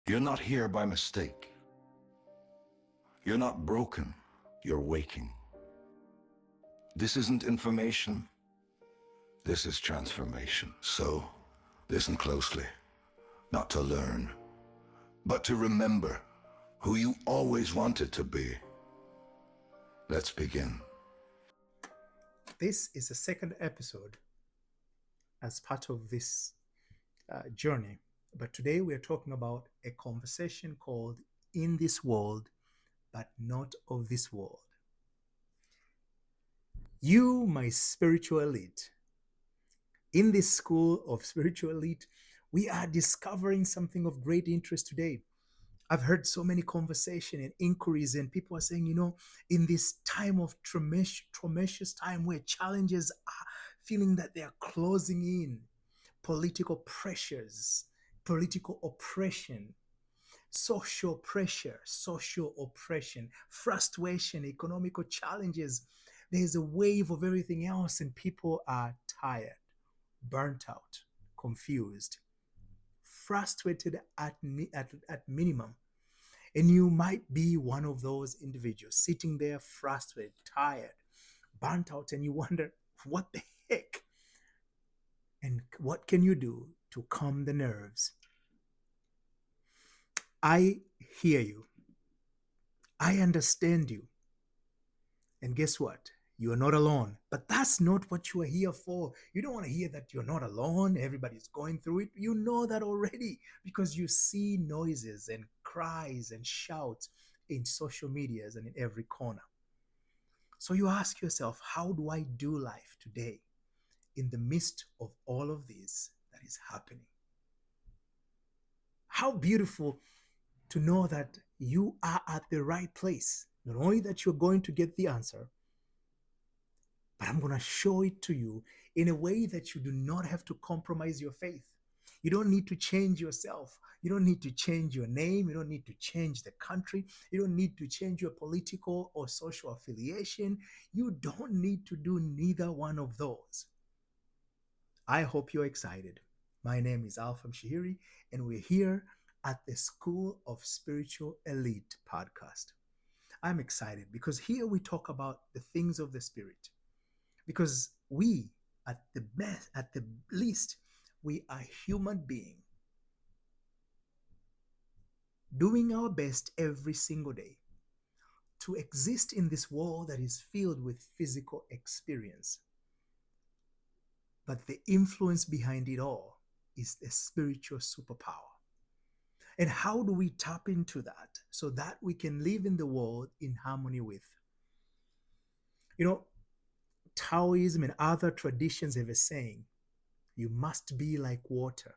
You're not here by mistake. You're not broken. You're waking. This isn't information. This is transformation. So, listen closely. Not to learn, but to remember who you always wanted to be. Let's begin. This is the second episode as part of this journey. But today we are talking about a conversation called In This World, but Not of This World. You, my spiritual elite, in this school of spiritual elite, we are discovering something of great interest today. I've heard so many conversation and inquiries, and people are saying, in this time of tremendous time where challenges are feeling that they are closing in, political pressures, political oppression, social pressure, social oppression, frustration, economical challenges. There's a wave of everything else, and people are tired, burnt out, confused, frustrated at minimum. And you might be one of those individuals sitting there frustrated, tired, burnt out, and you wonder, what the heck? And what can you do to calm the nerves? I hear you. I understand you. And guess what? You are not alone. But that's not what you are here for. You don't want to hear that you're not alone. Everybody's going through it. You know that already because you see noises and cries and shouts in social medias and in every corner. So you ask yourself, how do I do life today in the midst of all of this that is happening? How beautiful to know that you are at the right place. Not only that you're going to get the answer, but I'm going to show it to you in a way that you do not have to compromise your faith. You don't need to change yourself. You don't need to change your name. You don't need to change the country. You don't need to change your political or social affiliation. You don't need to do neither one of those. I hope you're excited. My name is Alpham Shahiri, and we're here at the School of Spiritual Elite podcast. I'm excited because here we talk about the things of the Spirit. Because we, at the least, we are human beings doing our best every single day to exist in this world that is filled with physical experience. But the influence behind it all is the spiritual superpower. And how do we tap into that so that we can live in the world in harmony with? You know, Taoism and other traditions have a saying, you must be like water.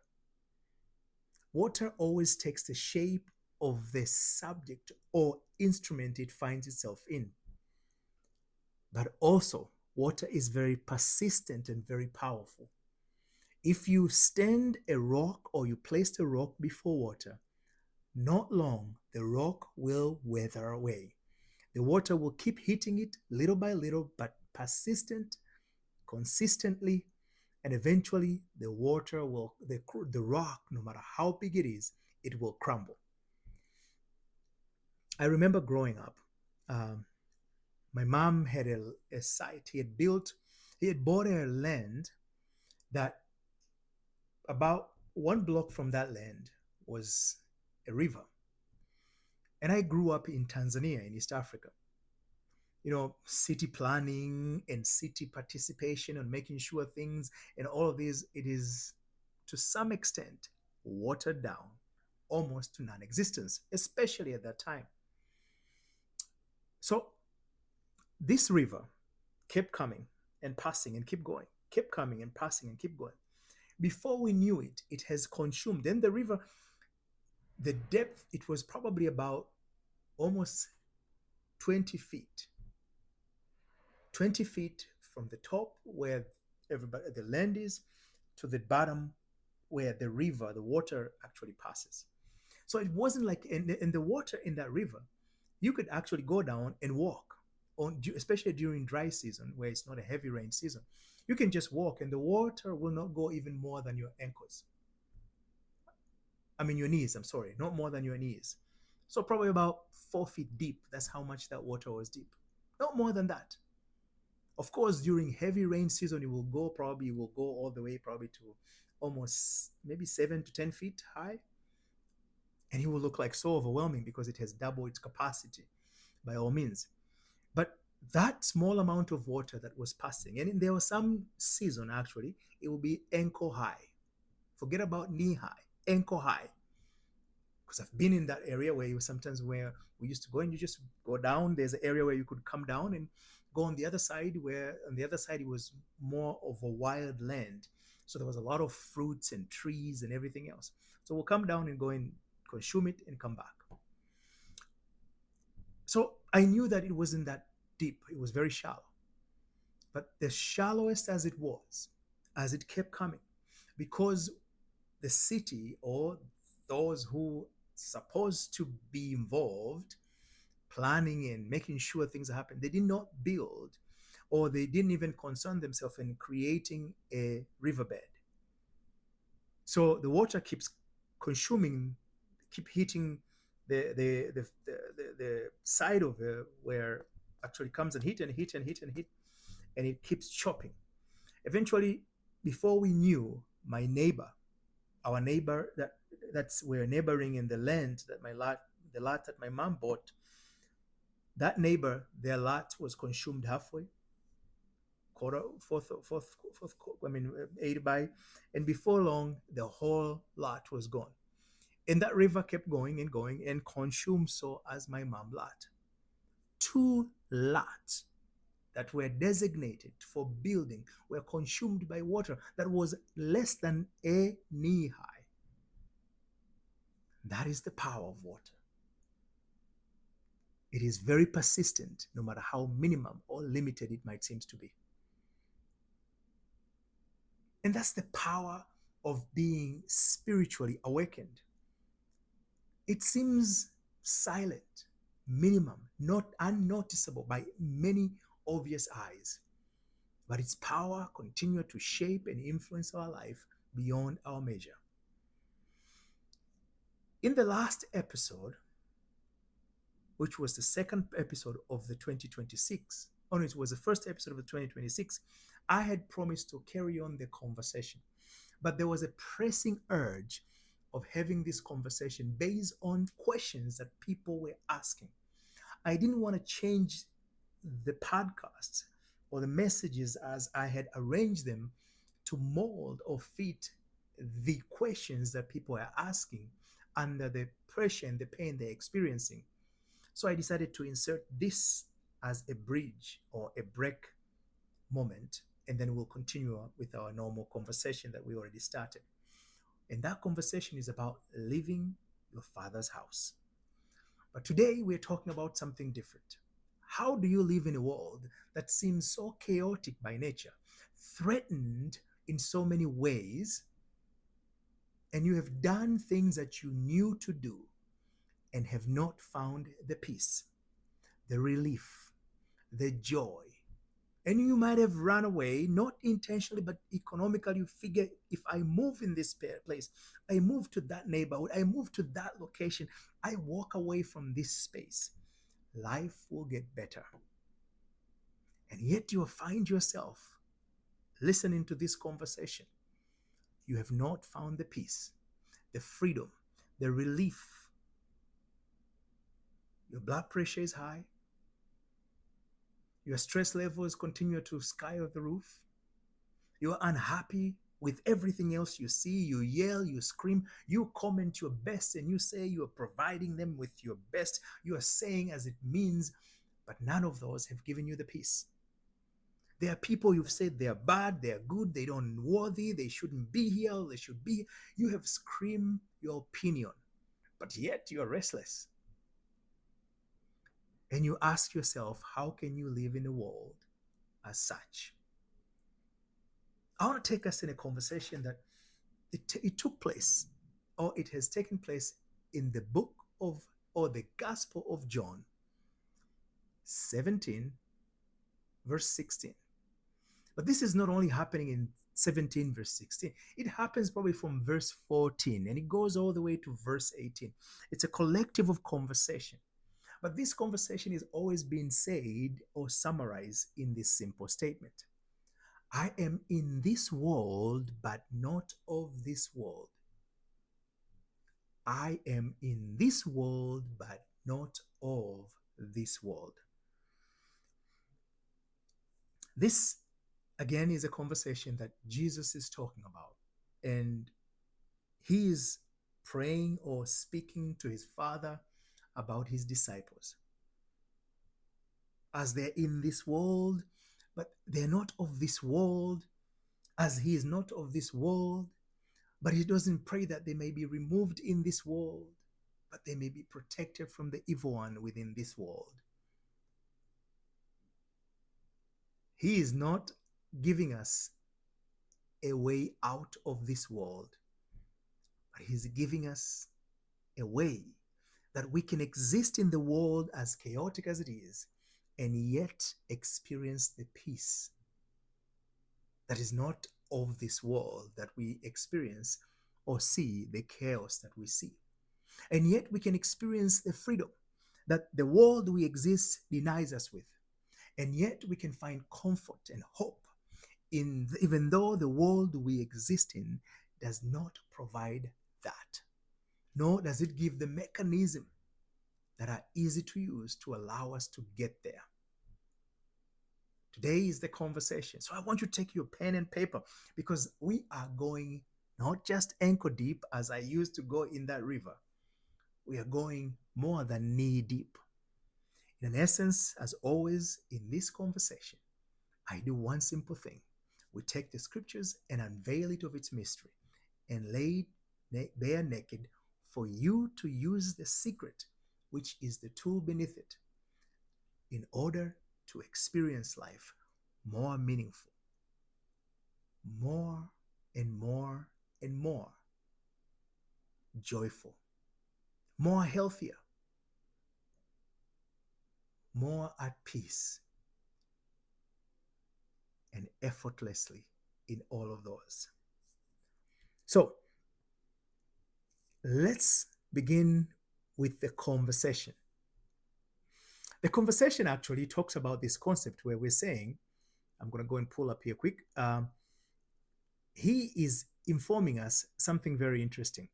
Water always takes the shape of the subject or instrument it finds itself in. But also, water is very persistent and very powerful. If you stand a rock or you place a rock before water, not long the rock will wither away. The water will keep hitting it little by little, but persistent, consistently, and eventually the rock, no matter how big it will crumble. I remember growing up, um, my mom had a site. He had bought a land that about one block from that land was a river. And I grew up in Tanzania, in East Africa. City planning and city participation and making sure things and all of these, it is to some extent watered down almost to non-existence, especially at that time. So this river kept coming and passing and keep going, kept coming and passing and keep going. Before we knew it, it has consumed. Then the river, the depth, it was probably about almost 20 feet. 20 feet from the top where everybody the land is to the bottom where the river, the water actually passes. So it wasn't like in the water in that river, you could actually go down and walk on, especially during dry season where it's not a heavy rain season. You can just walk and the water will not go even more than your ankles. I mean, your knees, I'm sorry, not more than your knees. So probably about 4 feet deep. That's how much that water was deep. Not more than that. Of course, during heavy rain season, it will go all the way probably to almost maybe 7 to 10 feet high. And it will look like so overwhelming because it has double its capacity by all means. But that small amount of water that was passing, and there was some season actually, it will be ankle high. Forget about knee high, ankle high. Because I've been in that area where you sometimes where we used to go and you just go down. There's an area where you could come down and go on the other side, where on the other side it was more of a wild land. So there was a lot of fruits and trees and everything else. So we'll come down and go and consume it and come back. So I knew that it wasn't that deep, it was very shallow. But the shallowest as it was, as it kept coming, because the city or those who supposed to be involved planning and making sure things happen, they did not build or they didn't even concern themselves in creating a riverbed. So the water keeps consuming, keep hitting the side of it where actually comes and hit and hit and hit and hit, and it keeps chopping. Eventually, before we knew, my neighbor, our neighbor that's we're neighboring in the land that the lot that my mom bought, that neighbor, their lot was consumed halfway, quarter, fourth, I mean, ate by, and before long, the whole lot was gone. And that river kept going and consumed so as my mom lot. Two lots that were designated for building were consumed by water that was less than a knee high. That is the power of water. It is very persistent, no matter how minimum or limited it might seem to be. And that's the power of being spiritually awakened. It seems silent, minimum, not unnoticeable by many obvious eyes, but its power continues to shape and influence our life beyond our measure. In the last episode, which was the second episode of the 2026, oh no, it was the first episode of the 2026, I had promised to carry on the conversation, but there was a pressing urge of having this conversation based on questions that people were asking. I didn't want to change the podcasts or the messages as I had arranged them to mold or fit the questions that people are asking under the pressure and the pain they're experiencing. So I decided to insert this as a bridge or a break moment, and then we'll continue with our normal conversation that we already started. And that conversation is about leaving your father's house. But today we're talking about something different. How do you live in a world that seems so chaotic by nature, threatened in so many ways, and you have done things that you knew to do and have not found the peace, the relief, the joy? And you might have run away, not intentionally, but economically. You figure, if I move in this place, I move to that neighborhood, I move to that location, I walk away from this space, life will get better. And yet you find yourself listening to this conversation. You have not found the peace, the freedom, the relief. Your blood pressure is high. Your stress levels continue to sky the roof. You're unhappy with everything else you see. You yell, you scream, you comment your best, and you say you are providing them with your best. You are saying as it means, but none of those have given you the peace. There are people you've said they are bad, they are good, they don't worthy, they shouldn't be here, they should be. You have screamed your opinion, but yet you are restless. And you ask yourself, how can you live in a world as such? I want to take us in a conversation that it took place, or it has taken place in the book of, or the Gospel of John 17, verse 16. But this is not only happening in 17, verse 16. It happens probably from verse 14 and it goes all the way to verse 18. It's a collective of conversation. But this conversation is always being said or summarized in this simple statement: I am in this world, but not of this world. I am in this world, but not of this world. This, again, is a conversation that Jesus is talking about. And he is praying or speaking to his Father about his disciples as they're in this world, but they're not of this world, as he is not of this world. But he doesn't pray that they may be removed in this world, but they may be protected from the evil one within this world. He is not giving us a way out of this world, but he's giving us a way that we can exist in the world as chaotic as it is and yet experience the peace that is not of this world that we experience or see the chaos that we see. And yet we can experience the freedom that the world we exist denies us with. And yet we can find comfort and hope in even though the world we exist in does not provide that. Nor does it give the mechanism that are easy to use to allow us to get there. Today is the conversation. So I want you to take your pen and paper because we are going not just ankle deep as I used to go in that river. We are going more than knee deep. In essence, as always in this conversation, I do one simple thing. We take the scriptures and unveil it of its mystery and lay it bare naked for you to use the secret, which is the tool beneath it, in order to experience life more meaningful, more and more and more joyful, more healthier, more at peace, and effortlessly in all of those. So let's begin with the conversation. The conversation actually talks about this concept where we're saying, I'm going to go and pull up here quick. He is informing us something very interesting.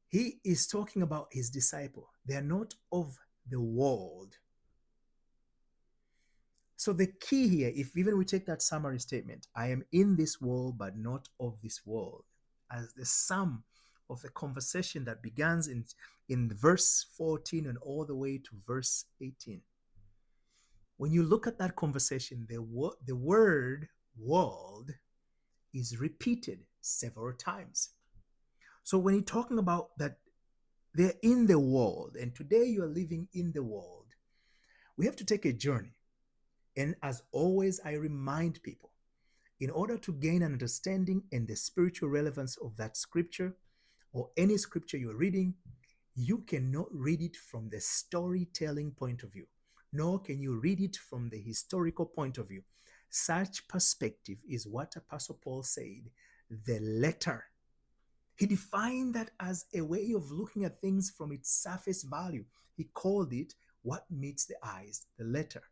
He is talking about his disciple. They are not of the world. So the key here, if even we take that summary statement, I am in this world, but not of this world, as the sum of the conversation that begins in verse 14 and all the way to verse 18. When you look at that conversation, the word world is repeated several times. So when you're talking about that they're in the world, and today you are living in the world, we have to take a journey. And as always, I remind people, in order to gain an understanding and the spiritual relevance of that scripture or any scripture you're reading, you cannot read it from the storytelling point of view, nor can you read it from the historical point of view. Such perspective is what Apostle Paul said, the letter. He defined that as a way of looking at things from its surface value. He called it what meets the eyes, the letter.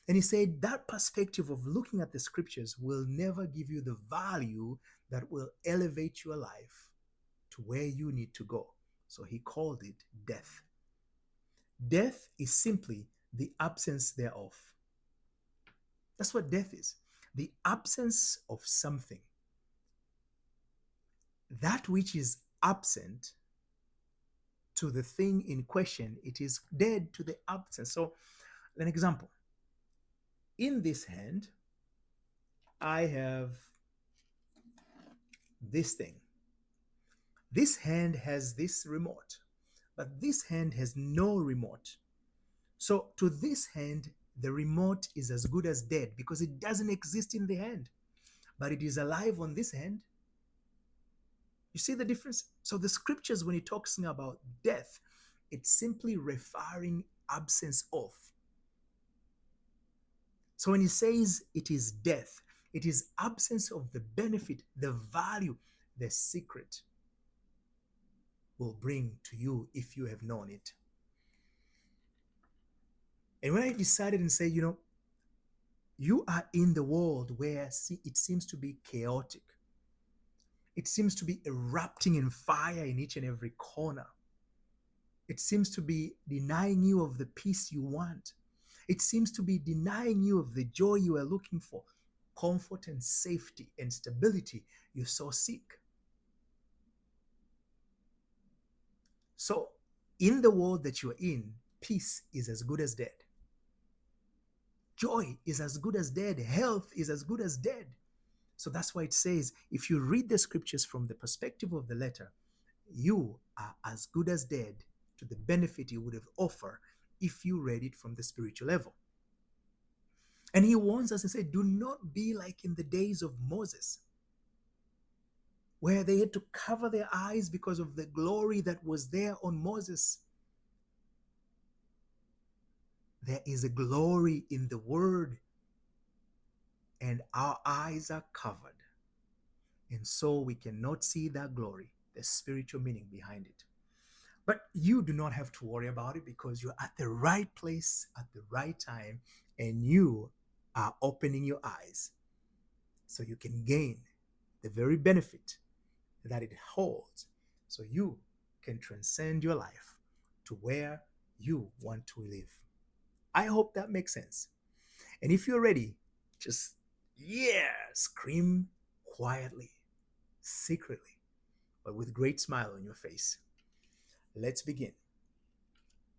And he said that perspective of looking at the scriptures will never give you the value that will elevate your life to where you need to go. So he called it death. Death is simply the absence thereof. That's what death is. The absence of something. That which is absent to the thing in question, it is dead to the absence. So, an example. In this hand, I have this thing. This hand has this remote, but this hand has no remote. So to this hand, the remote is as good as dead because it doesn't exist in the hand, but it is alive on this hand. You see the difference? So the scriptures, when it talks about death, it's simply referring absence of. So when he says it is death, It is absence of the benefit, the value, the secret will bring to you if you have known it. And when I decided and say, you are in the world where it seems to be chaotic, it seems to be erupting in fire in each and every corner. It seems to be denying you of the peace you want. It seems to be denying you of the joy you are looking for, comfort and safety and stability you so seek. So, in the world that you're in, peace is as good as dead. Joy is as good as dead. Health is as good as dead. So that's why it says, if you read the scriptures from the perspective of the letter, you are as good as dead to the benefit you would have offered if you read it from the spiritual level. And he warns us and said, do not be like in the days of Moses, where they had to cover their eyes because of the glory that was there on Moses. There is a glory in the word, and our eyes are covered. And so we cannot see that glory, the spiritual meaning behind it. But you do not have to worry about it because you're at the right place at the right time, and you are opening your eyes so you can gain the very benefit that it holds, so you can transcend your life to where you want to live. I hope that makes sense. And if you're ready, just, scream quietly, secretly, but with great smile on your face. Let's begin.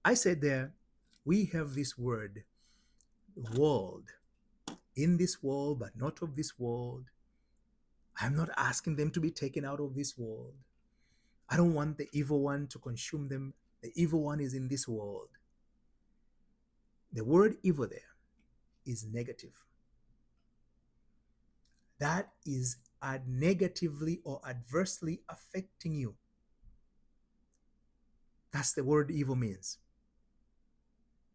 I said there, we have this word, world. In this world, but not of this world. I'm not asking them to be taken out of this world. I don't want the evil one to consume them. The evil one is in this world. The word evil there is negative. That is negatively or adversely affecting you. That's the word evil means.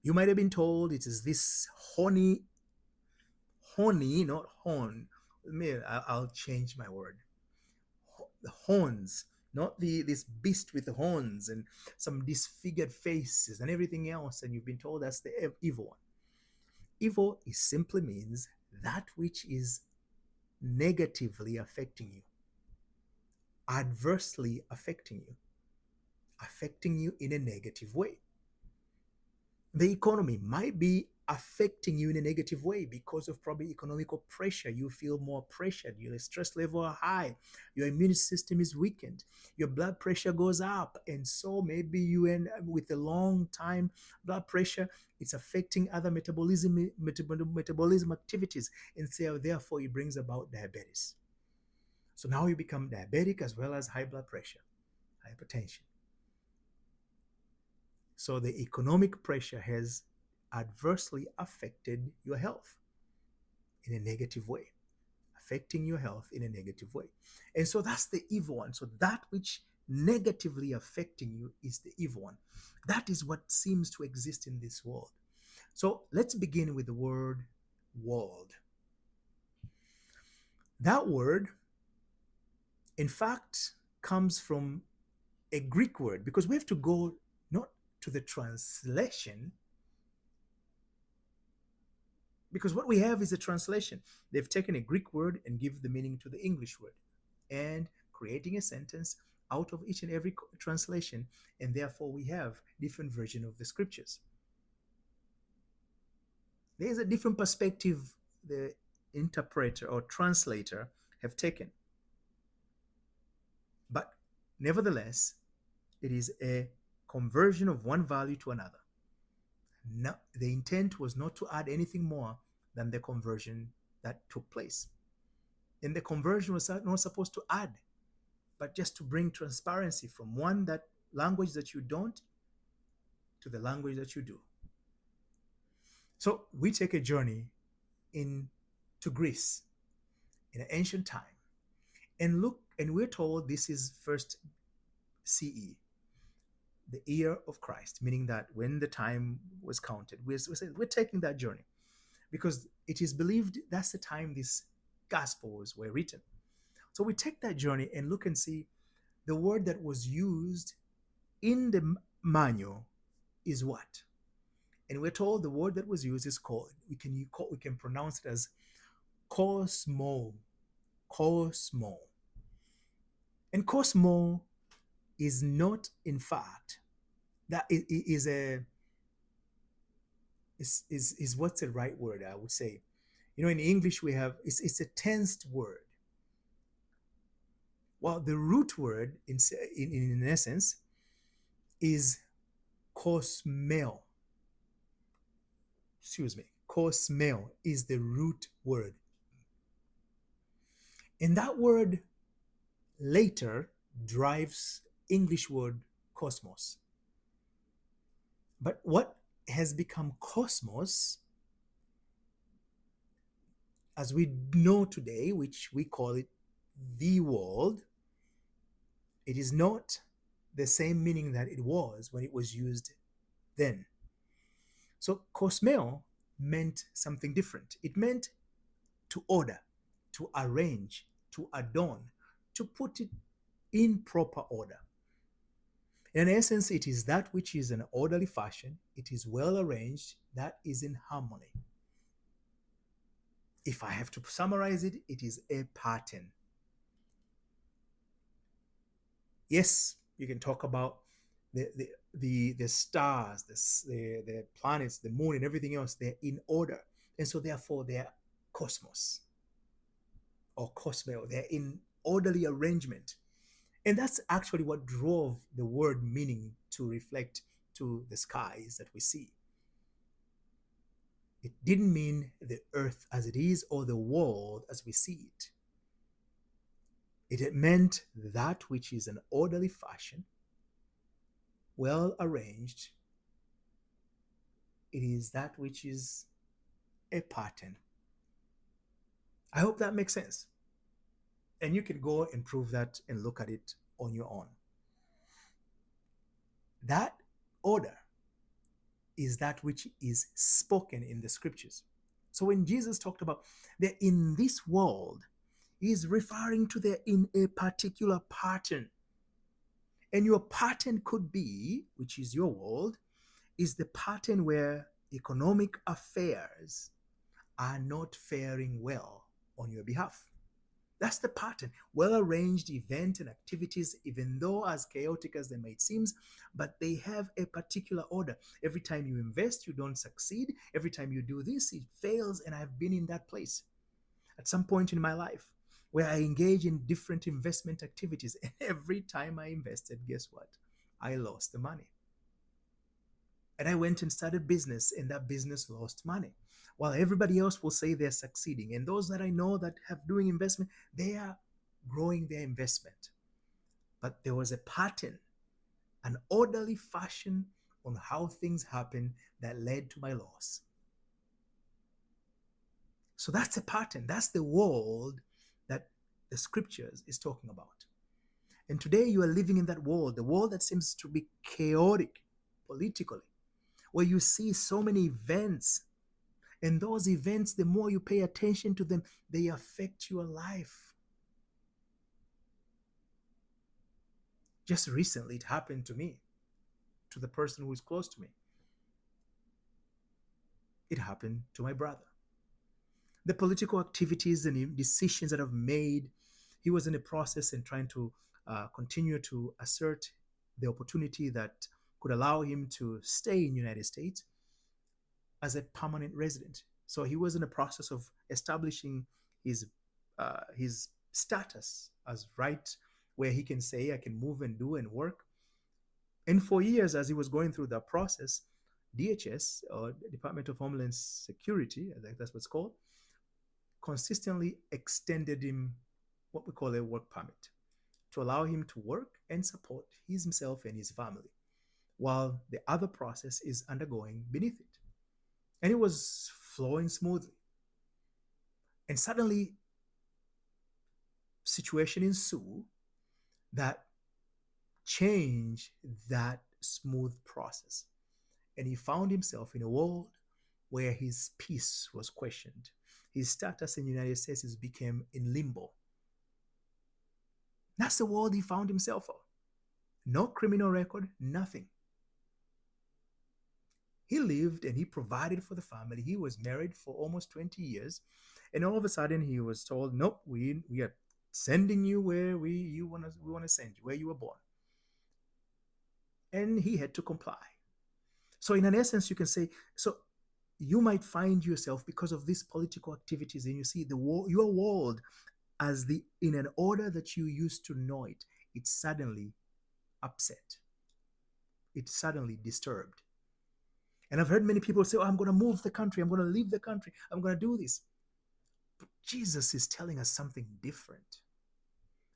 You might have been told it is this horny, not horn. I'll change my word. The horns, not this beast with the horns and some disfigured faces and everything else, and you've been told that's the evil one. Evil is simply means that which is negatively affecting you, adversely affecting you in a negative way. The economy might be affecting you in a negative way because of probably economical pressure. You feel more pressured, your stress level are high, your immune system is weakened, your blood pressure goes up, and so maybe you end up with a long time blood pressure. It's affecting other metabolism activities, and so therefore it brings about diabetes. So now you become diabetic as well as high blood pressure, hypertension. So the economic pressure has adversely affected your health in a negative way, affecting your health in a negative way. And so that's the evil one. So that which negatively affecting you is the evil one. That is what seems to exist in this world. So let's begin with the word world. That word, in fact, comes from a Greek word, because we have to go not to the translation, because what we have is a translation. They've taken a Greek word and give the meaning to the English word and creating a sentence out of each and every translation, and therefore we have different version of the scriptures. There's a different perspective the interpreter or translator have taken, but nevertheless it is a conversion of one value to another. No, the intent was not to add anything more than the conversion that took place. And the conversion was not supposed to add, but just to bring transparency from that language that you don't to the language that you do. So we take a journey to Greece in an ancient time and look, and we're told this is first CE, the year of Christ, meaning that when the time was counted, we're taking that journey because it is believed that's the time this Gospels were written. So we take that journey and look and see the word that was used in the manual is what? And we're told the word that was used is called, we can pronounce it as cosmo. Cosmo. And cosmo is not, in fact, that is a is what's the right word, I would say. You know, in English we have, it's a tensed word. Well, the root word in essence is cosmeo. Excuse me. Cosmeo is the root word. And that word later drives English word cosmos. But what has become cosmos, as we know today, which we call it the world, it is not the same meaning that it was when it was used then. So cosmeo meant something different. It meant to order, to arrange, to adorn, to put it in proper order. In essence, it is that which is in orderly fashion, it is well arranged, that is in harmony. If I have to summarize it, it is a pattern. Yes, you can talk about the stars, the planets, the moon, and everything else. They're in order, and so therefore they're cosmos or cosmeo. They're in orderly arrangement, and that's actually what drove the word meaning to reflect to the skies that we see. It didn't mean the earth as it is or the world as we see it. It meant that which is an orderly fashion, well arranged. It is that which is a pattern. I hope that makes sense. And you can go and prove that and look at it on your own. That order is that which is spoken in the scriptures. So when Jesus talked about they're in this world, he's referring to they're in a particular pattern. And your pattern could be, which is your world, is the pattern where economic affairs are not faring well on your behalf. That's the pattern. Well arranged events and activities, even though as chaotic as they might seem, but they have a particular order. Every time you invest, you don't succeed. Every time you do this, it fails. And I've been in that place at some point in my life where I engage in different investment activities. And every time I invested, guess what? I lost the money. And I went and started business, and that business lost money. While everybody else will say they're succeeding. And those that I know that have doing investment, they are growing their investment. But there was a pattern, an orderly fashion on how things happen that led to my loss. So that's a pattern. That's the world that the scriptures is talking about. And today you are living in that world, the world that seems to be chaotic politically, where you see so many events. And those events, the more you pay attention to them, they affect your life. Just recently, it happened to me, to the person who is close to me. It happened to my brother. The political activities and decisions that I've made, he was in a process and trying to continue to assert the opportunity that could allow him to stay in the United States as a permanent resident. So he was in the process of establishing his status as right where he can say I can move and do and work. And for years, as he was going through that process, DHS, or Department of Homeland Security, I think that's what it's called, consistently extended him what we call a work permit to allow him to work and support himself and his family while the other process is undergoing beneath it. And it was flowing smoothly. And suddenly, situation ensued that changed that smooth process. And he found himself in a world where his peace was questioned. his status in the United States is became in limbo. That's the world he found himself in. No criminal record, nothing. He lived and he provided for the family. He was married for almost 20 years. And all of a sudden he was told, nope, we are sending you where we want to send you, where you were born. And he had to comply. So in an essence, you can say, so you might find yourself because of these political activities, and you see your world as the in an order that you used to know it, it's suddenly upset. It's suddenly disturbed. And I've heard many people say, oh, I'm going to move the country. I'm going to leave the country. I'm going to do this. But Jesus is telling us something different.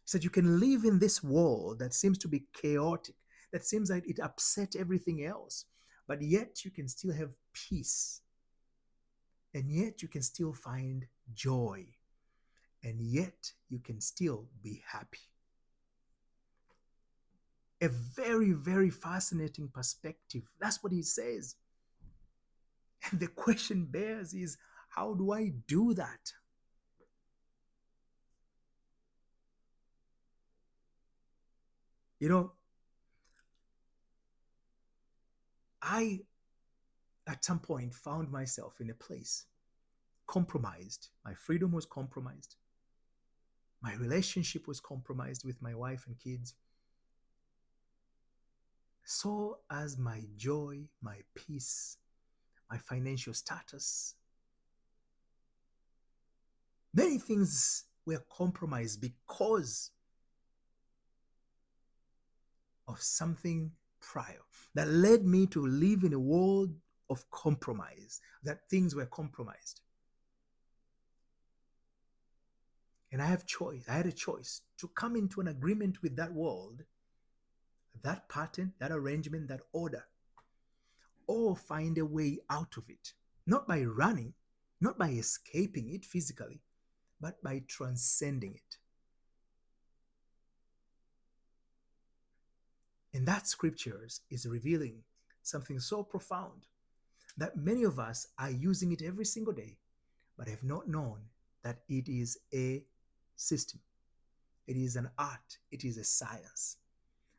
He said, you can live in this world that seems to be chaotic, that seems like it upset everything else, but yet you can still have peace. And yet you can still find joy. And yet you can still be happy. A very, very fascinating perspective. That's what he says. And the question bears is, how do I do that? You know, I at some point found myself in a place compromised. My freedom was compromised. My relationship was compromised with my wife and kids. So as my joy, my peace, my financial status, many things were compromised because of something prior that led me to live in a world of compromise, that things were compromised. And I had a choice to come into an agreement with that world, that pattern, that arrangement, that order, or find a way out of it. Not by running, not by escaping it physically, but by transcending it. And that scriptures is revealing something so profound that many of us are using it every single day, but have not known that it is a system. It is an art. It is a science.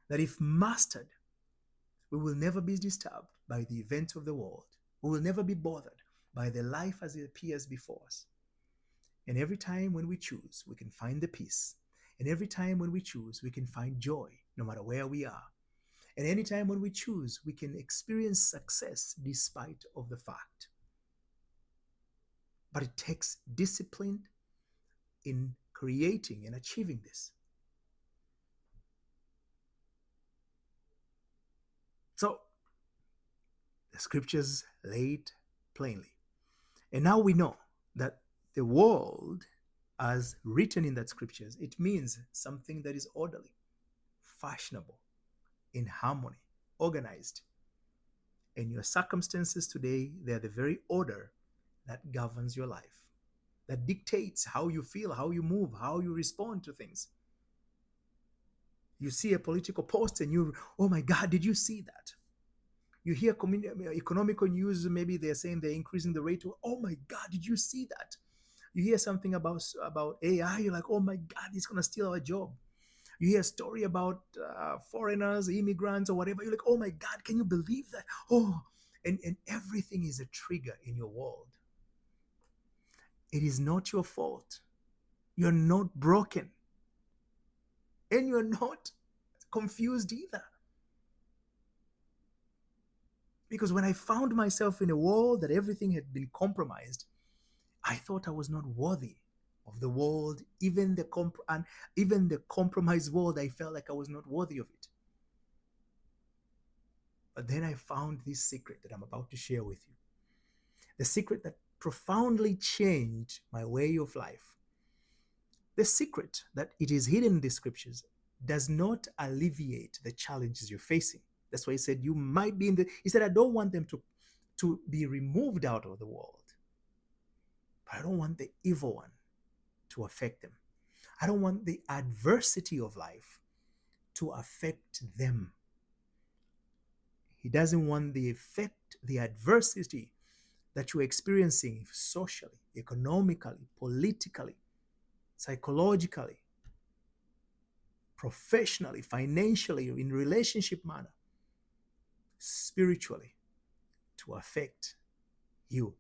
That if mastered, we will never be disturbed by the events of the world. We will never be bothered by the life as it appears before us. And every time when we choose, we can find the peace. And every time when we choose, we can find joy, no matter where we are. And anytime when we choose, we can experience success despite of the fact. But it takes discipline in creating and achieving this. So the scriptures lay it plainly. And now we know that the world, as written in that scriptures, it means something that is orderly, fashionable, in harmony, organized. And your circumstances today, they are the very order that governs your life, that dictates how you feel, how you move, how you respond to things. You see a political post and you, oh my God, did you see that? You hear economical news, maybe they're saying they're increasing the rate. Oh my God, did you see that? You hear something about AI, you're like, oh my God, it's going to steal our job. You hear a story about foreigners, immigrants, or whatever. You're like, oh my God, can you believe that? Oh, and everything is a trigger in your world. It is not your fault. You're not broken. And you're not confused either. Because when I found myself in a world that everything had been compromised, I thought I was not worthy of the world, even the compromised world. I felt like I was not worthy of it. But then I found this secret that I'm about to share with you. The secret that profoundly changed my way of life. The secret that it is hidden in the scriptures does not alleviate the challenges you're facing. That's why he said you might be he said, I don't want them to be removed out of the world. But I don't want the evil one to affect them. I don't want the adversity of life to affect them. He doesn't want the adversity that you're experiencing socially, economically, politically, psychologically, professionally, financially, in relationship manner, spiritually, to affect you.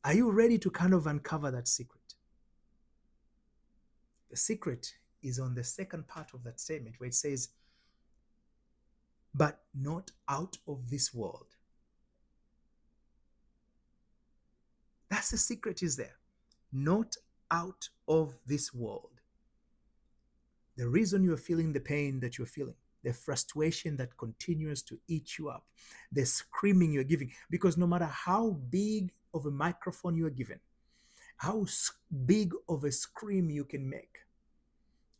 Are you ready to kind of uncover that secret? The secret is on the second part of that statement where it says, but not out of this world. That's the secret, is there. Not out of this world. The reason you're feeling the pain that you're feeling, the frustration that continues to eat you up, the screaming you're giving, because no matter how big of a microphone you are given, how big of a scream you can make,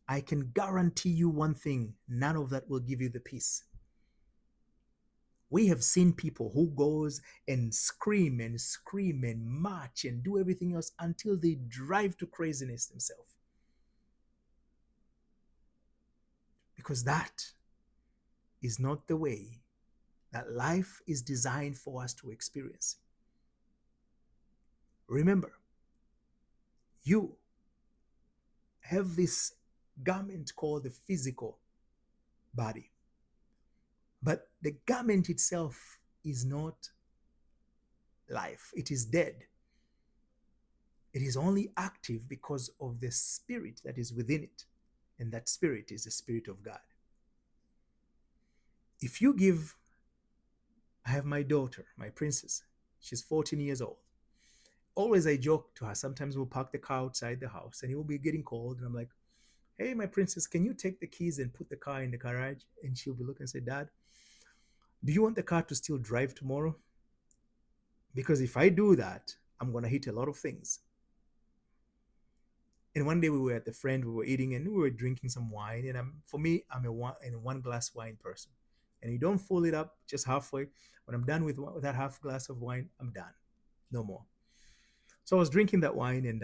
I can guarantee you one thing: none of that will give you the peace. We have seen people who goes and scream and march and do everything else until they drive to craziness themselves. Because that is not the way that life is designed for us to experience. Remember, you have this garment called the physical body, but the garment itself is not life, it is dead. It is only active because of the spirit that is within it, and that spirit is the Spirit of God. If you give, I have my daughter, my princess, she's 14 years old. Always I joke to her, sometimes we'll park the car outside the house and it will be getting cold, and I'm like, hey, my princess, can you take the keys and put the car in the garage? And she'll be looking and say, Dad, do you want the car to still drive tomorrow? Because if I do that, I'm going to hit a lot of things. And one day we were at the friend, we were eating and we were drinking some wine. And for me, I'm a one glass wine person. And you don't fill it up just halfway. When I'm done with that half glass of wine, I'm done. No more. So I was drinking that wine, and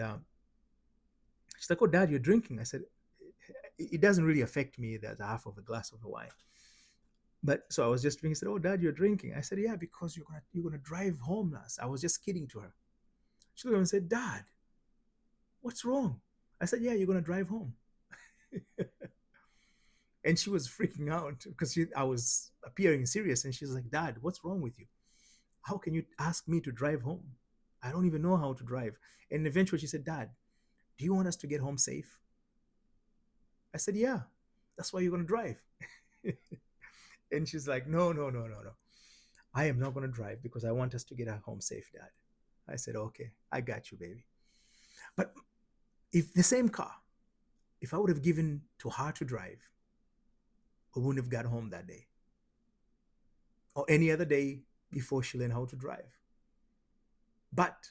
she's like, oh, Dad, you're drinking. I said, it doesn't really affect me that half of a glass of the wine. But so I was just drinking. She said, oh, Dad, you're drinking. I said, yeah, because you're gonna drive home now. I was just kidding to her. She looked at me and said, Dad, what's wrong? I said, yeah, you're gonna drive home. And she was freaking out because I was appearing serious. And she's like, Dad, what's wrong with you? How can you ask me to drive home? I don't even know how to drive. And eventually she said, Dad, do you want us to get home safe? I said, yeah, that's why you're going to drive. And she's like, no, no, no, no, no. I am not going to drive because I want us to get home safe, Dad. I said, okay, I got you, baby. But if the same car, if I would have given to her to drive, we wouldn't have got home that day or any other day before she learned how to drive. But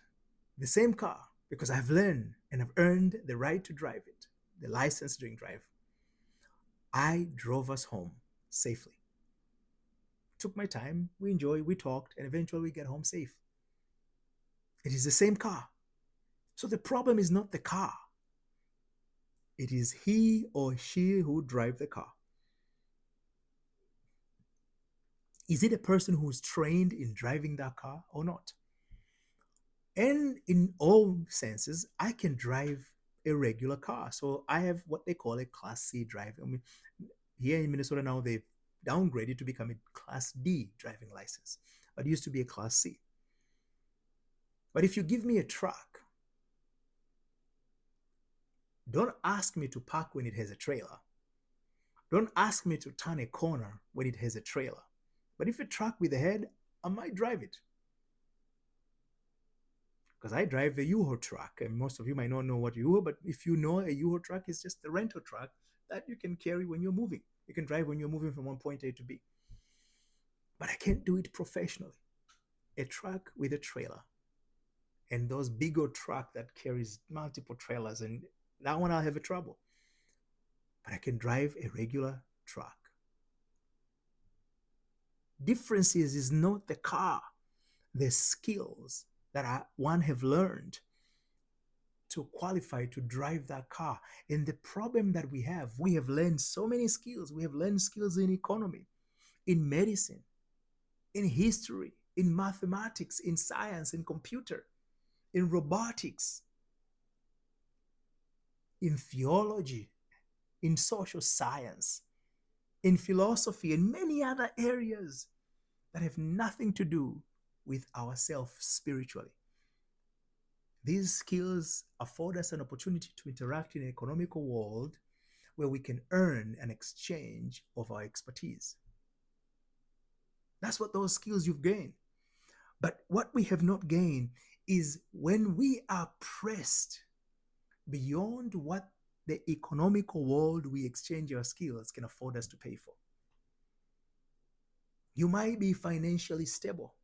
the same car, because I've learned and I've earned the right to drive it, the license to drive, I drove us home safely. Took my time, we enjoyed, we talked, and eventually we get home safe. It is the same car. So the problem is not the car. It is he or she who drive the car. Is it a person who's trained in driving that car or not? And in all senses, I can drive a regular car. So I have what they call a Class C drive. I mean, here in Minnesota now, they've downgraded to become a Class D driving license, but it used to be a Class C. But if you give me a truck, don't ask me to park when it has a trailer. Don't ask me to turn a corner when it has a trailer. But if a truck with a head, I might drive it. Because I drive a U-Haul truck, and most of you might not know what U-Haul, but if you know, a U-Haul truck is just a rental truck that you can carry when you're moving. You can drive when you're moving from one point A to B. But I can't do it professionally. A truck with a trailer, and those big old truck that carries multiple trailers, and that one I'll have a trouble. But I can drive a regular truck. Difference is not the car, the skills that one have learned to qualify to drive that car. And the problem that we have learned so many skills. We have learned skills in economy, in medicine, in history, in mathematics, in science, in computer, in robotics, in theology, in social science, in philosophy, and many other areas that have nothing to do with ourselves spiritually. These skills afford us an opportunity to interact in an economical world where we can earn an exchange of our expertise. That's what those skills you've gained. But what we have not gained is when we are pressed beyond what the economical world we exchange our skills can afford us to pay for. You might be financially stable,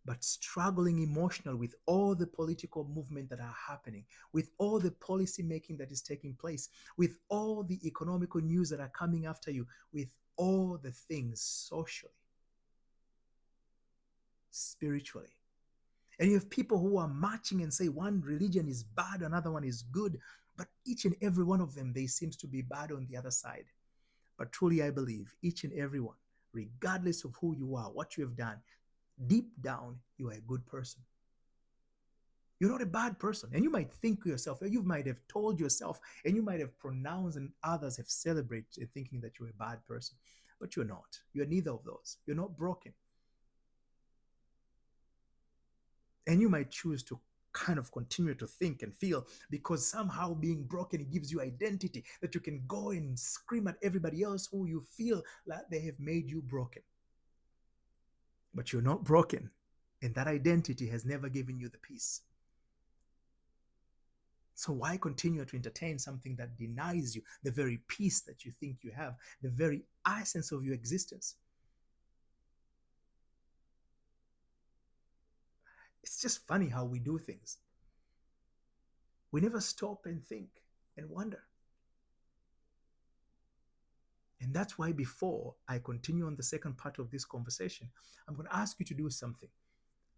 but struggling emotional with all the political movement that are happening, with all the policy making that is taking place, with all the economical news that are coming after you, with all the things socially, spiritually. And you have people who are marching and say one religion is bad, another one is good, but each and every one of them, they seems to be bad on the other side. But truly, I believe each and every one, regardless of who you are, what you have done, deep down, you are a good person. You're not a bad person. And you might think to yourself, or you might have told yourself, and you might have pronounced, and others have celebrated thinking that you're a bad person. But you're not. You're neither of those. You're not broken. And you might choose to kind of continue to think and feel because somehow being broken gives you identity that you can go and scream at everybody else who you feel like they have made you broken. But you're not broken. And that identity has never given you the peace. So why continue to entertain something that denies you the very peace that you think you have, the very essence of your existence? It's just funny how we do things. We never stop and think and wonder. And that's why before I continue on the second part of this conversation, I'm going to ask you to do something.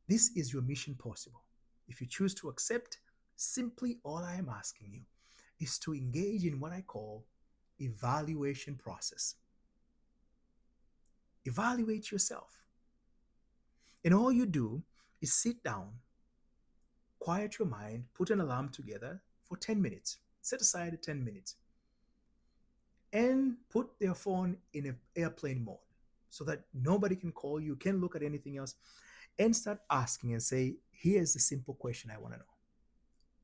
This is your mission possible. If you choose to accept, simply all I am asking you is to engage in what I call evaluation process. Evaluate yourself. And all you do is sit down, quiet your mind, put an alarm together for 10 minutes. Set aside 10 minutes. And put their phone in an airplane mode so that nobody can call you, can't look at anything else, and start asking and say, here's the simple question I want to know.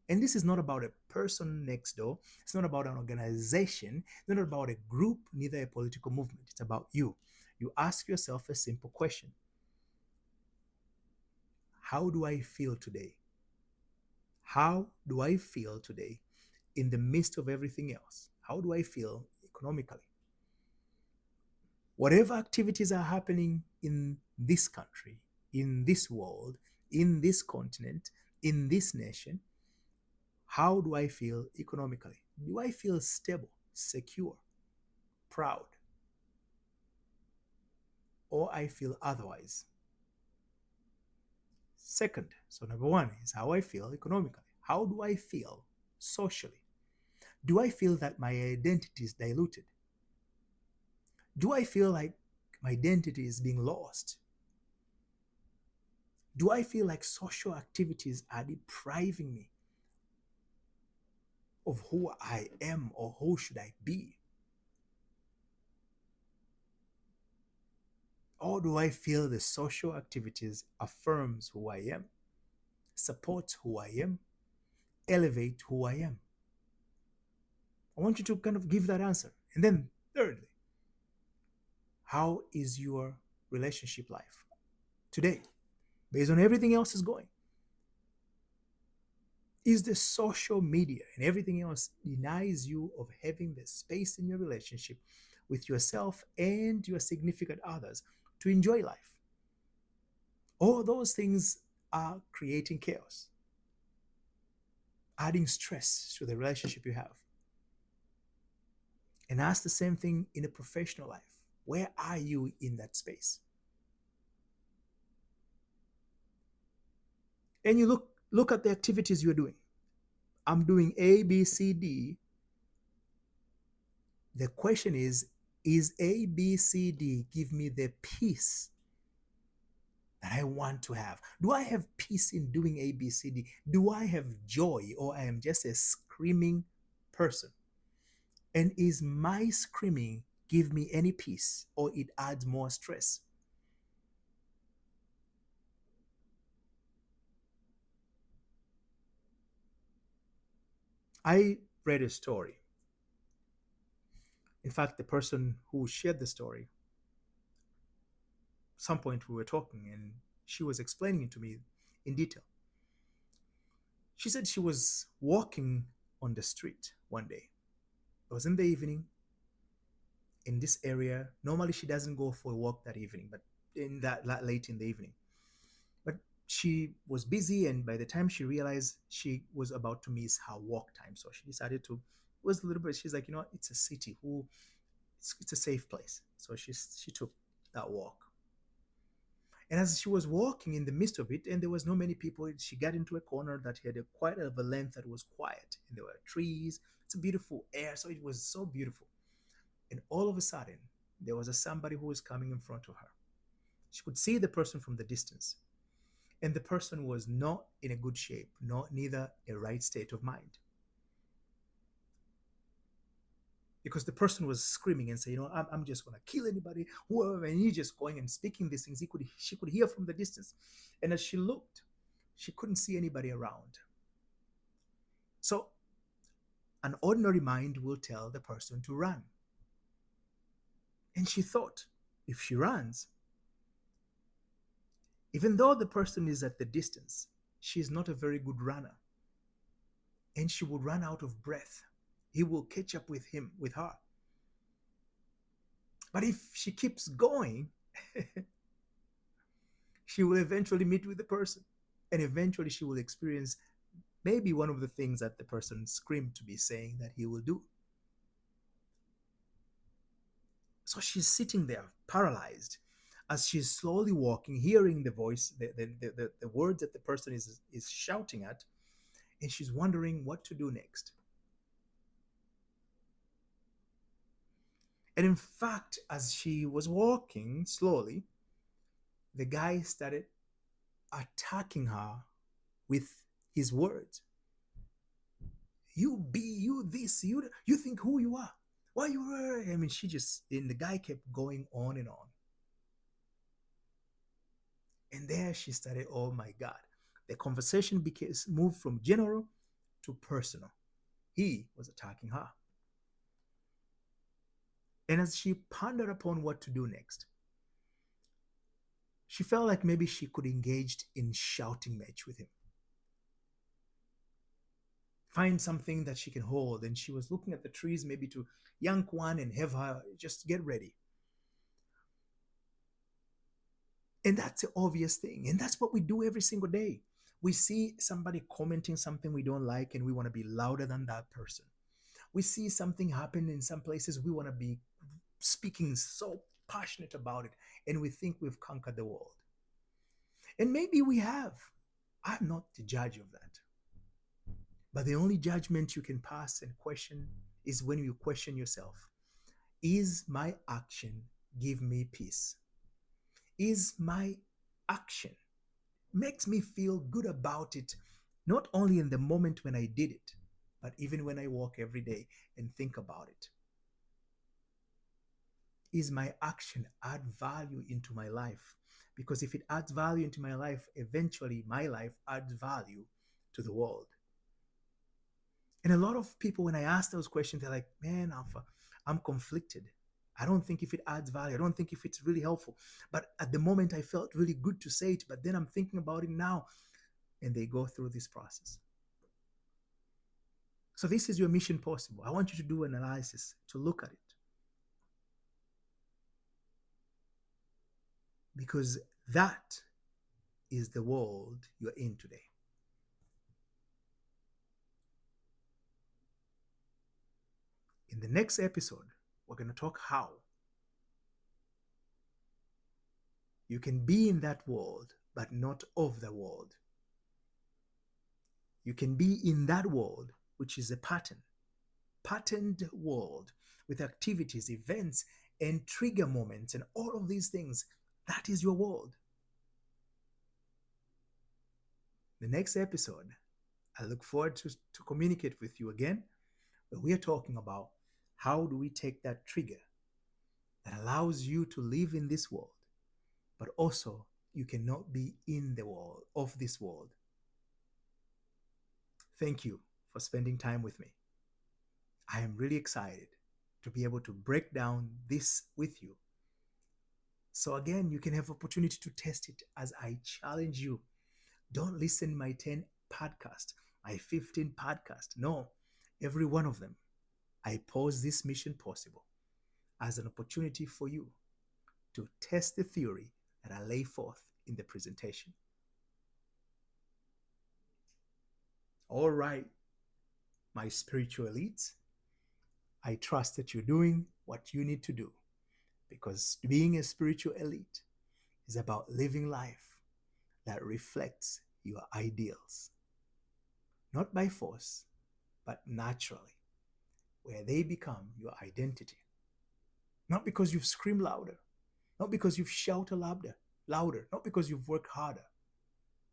And this is not about a person next door. It's not about an organization. It's not about a group, neither a political movement. It's about you. You ask yourself a simple question. How do I feel today? How do I feel today in the midst of everything else? How do I feel economically? Whatever activities are happening in this country, in this world, in this continent, in this nation, how do I feel economically? Do I feel stable, secure, proud? Or I feel otherwise? Second, so number one is how I feel economically. How do I feel socially? Do I feel that my identity is diluted? Do I feel like my identity is being lost? Do I feel like social activities are depriving me of who I am or who should I be? Or do I feel the social activities affirms who I am, supports who I am, elevate who I am? I want you to kind of give that answer. And then thirdly, how is your relationship life today based on everything else is going? Is the social media and everything else denies you of having the space in your relationship with yourself and your significant others to enjoy life? All those things are creating chaos, adding stress to the relationship you have. And ask the same thing in a professional life. Where are you in that space? And you look at the activities you're doing. I'm doing A, B, C, D. The question is A, B, C, D give me the peace that I want to have? Do I have peace in doing A, B, C, D? Do I have joy, or I am just a screaming person? And is my screaming give me any peace, or it adds more stress? I read a story. In fact, the person who shared the story, some point we were talking and she was explaining it to me in detail. She said she was walking on the street one day. It was in the evening in this area. Normally, she doesn't go for a walk that evening, but in that late in the evening. But she was busy, and by the time she realized, she was about to miss her walk time, so she decided to. It was a little bit. She's like, you know what? It's a city. It's a safe place. So she took that walk. And as she was walking in the midst of it, and there was no many people, she got into a corner that had quite of a length that was quiet, and there were trees. It's a beautiful air, so it was so beautiful. And all of a sudden, there was somebody who was coming in front of her. She could see the person from the distance, and the person was not in a good shape, not neither a right state of mind, because the person was screaming and saying, I'm just going to kill anybody, whoever, and he's just going and speaking these things. She could hear from the distance, and as she looked, she couldn't see anybody around. So an ordinary mind will tell the person to run, and she thought, if she runs, even though the person is at the distance, she's not a very good runner, and she will run out of breath. He will catch up with her. But if she keeps going, she will eventually meet with the person, and eventually she will experience maybe one of the things that the person screamed to be saying that he will do. So she's sitting there paralyzed as she's slowly walking, hearing the voice, the words that the person is shouting at, and she's wondering what to do next. And in fact, as she was walking slowly, the guy started attacking her with his words. You be, you this, you think who you are. Why you were? I mean, she just, and the guy kept going on and on. And there she started, oh my God. The conversation became moved from general to personal. He was attacking her. And as she pondered upon what to do next, she felt like maybe she could engage in shouting match with him. Find something that she can hold. And she was looking at the trees, maybe to yank one and have her just get ready. And that's the obvious thing. And that's what we do every single day. We see somebody commenting something we don't like, and we want to be louder than that person. We see something happen in some places, we want to be speaking so passionate about it, and we think we've conquered the world. And maybe we have. I'm not the judge of that. But the only judgment you can pass and question is when you question yourself. Is my action give me peace? Is my action makes me feel good about it, not only in the moment when I did it, but even when I walk every day and think about it? Is my action add value into my life? Because if it adds value into my life, eventually my life adds value to the world. And a lot of people, when I ask those questions, they're like, man, Alpha, I'm conflicted. I don't think if it adds value. I don't think if it's really helpful. But at the moment, I felt really good to say it. But then I'm thinking about it now. And they go through this process. So this is your mission possible. I want you to do an analysis, to look at it. Because that is the world you're in today. In the next episode, we're going to talk how you can be in that world, but not of the world. You can be in that world, which is a patterned world with activities, events, and trigger moments, and all of these things. That is your world. The next episode, I look forward to communicate with you again, where we are talking about how do we take that trigger that allows you to live in this world, but also you cannot be in the world of this world. Thank you for spending time with me. I am really excited to be able to break down this with you. So again, you can have opportunity to test it as I challenge you. Don't listen my 10 podcast, my 15 podcast. No, every one of them. I pose this mission possible as an opportunity for you to test the theory that I lay forth in the presentation. All right, my spiritual elites, I trust that you're doing what you need to do, because being a spiritual elite is about living life that reflects your ideals, not by force, but naturally, where they become your identity. Not because you've screamed louder, not because you've shouted louder, not because you've worked harder,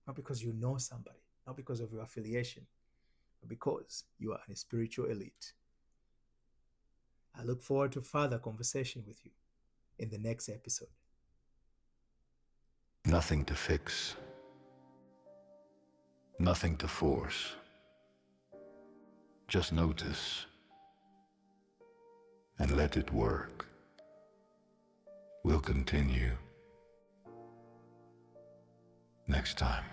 not because you know somebody, not because of your affiliation, but because you are a spiritual elite. I look forward to further conversation with you in the next episode. Nothing to fix, nothing to force. Just notice and let it work. We'll continue next time.